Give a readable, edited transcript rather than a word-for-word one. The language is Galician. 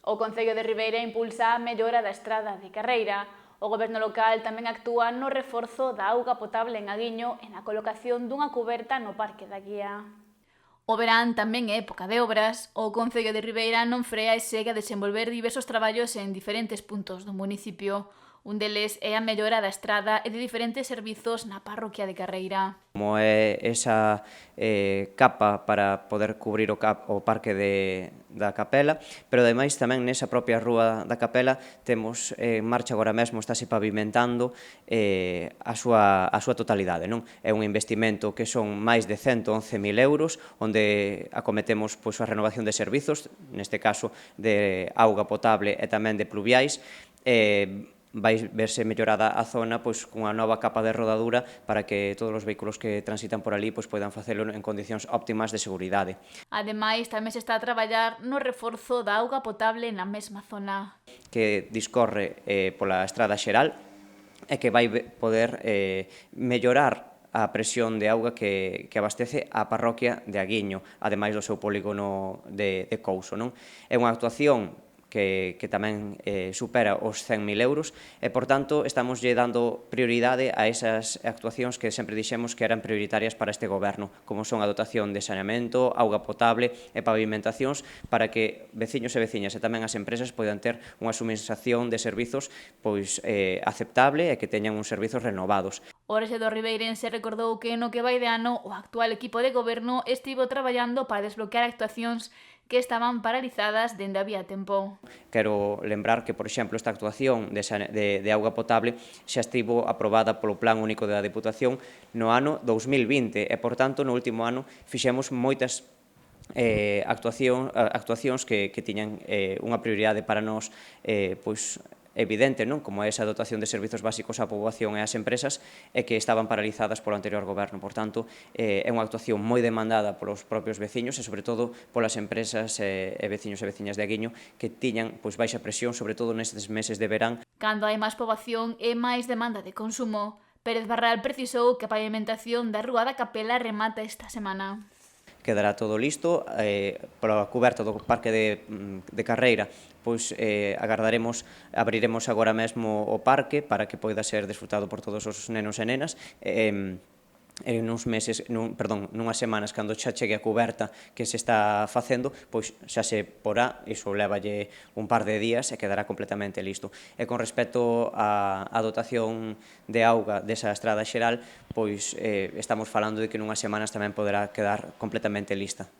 O Concello de Ribeira impulsa a mellora da estrada de Carreira. O Goberno local tamén actúa no reforzo da auga potable en Aguiño e na colocación dunha cuberta no Parque da Guía. O verán tamén é época de obras. O Concello de Ribeira non frea e segue a desenvolver diversos traballos en diferentes puntos do municipio. Un deles é a mellora da estrada e de diferentes servizos na parroquia de Carreira. Como é esa capa para poder cubrir o parque da Capela, pero ademais tamén nesa propia rúa da Capela temos en marcha agora mesmo, estáse pavimentando a súa totalidade. Non? É un investimento que son máis de 111.000 euros, onde acometemos pois, a renovación de servizos, neste caso de auga potable e tamén de pluviais, vai verse mellorada a zona pois, cunha nova capa de rodadura para que todos os vehículos que transitan por ali pois, poidan facelo en condicións óptimas de seguridade. Ademais, tamén se está a traballar no reforzo da auga potable na mesma zona. Que discorre pola estrada xeral e que vai poder mellorar a presión de auga que abastece a parroquia de Aguiño, ademais do seu polígono de Couso. Non? É unha actuación que tamén supera os 100.000 euros e, por tanto, estamos lle dando prioridade a esas actuacións que sempre dixemos que eran prioritarias para este goberno, como son a dotación de saneamento, auga potable e pavimentacións para que veciños e veciñas e tamén as empresas poidan ter unha suministración de servizos pois aceptable e que teñan uns servizos renovados. O rexedor ribeirense recordou que no que vai de ano o actual equipo de goberno estivo traballando para desbloquear actuacións que estaban paralizadas dende había tempo. Quero lembrar que, por exemplo, esta actuación de auga potable xa estivo aprobada polo Plan Único da Deputación no ano 2020 e, por tanto, no último ano fixemos moitas actuacións que tiñan unha prioridade para nós pois, evidente, non? Como é esa dotación de servizos básicos á poboación e ás empresas e que estaban paralizadas polo anterior goberno. Por tanto, é unha actuación moi demandada polos propios veciños e, sobre todo, polas empresas e veciños e veciñas de Aguiño que tiñan pois, baixa presión, sobre todo nestes meses de verán. Cando hai máis poboación e máis demanda de consumo, Pérez Barral precisou que a pavimentación da Rúa da Capela remata esta semana. Quedará todo listo, pola coberta do Parque de Carreira, pois agardaremos, abriremos agora mesmo o parque para que poida ser desfrutado por todos os nenos e nenas, nunhas semanas, cando xa chegue a coberta que se está facendo, pois xa se porá, iso levalle un par de días e quedará completamente listo. E con respecto á dotación de auga desa estrada xeral, pois estamos falando de que nunhas semanas tamén poderá quedar completamente lista.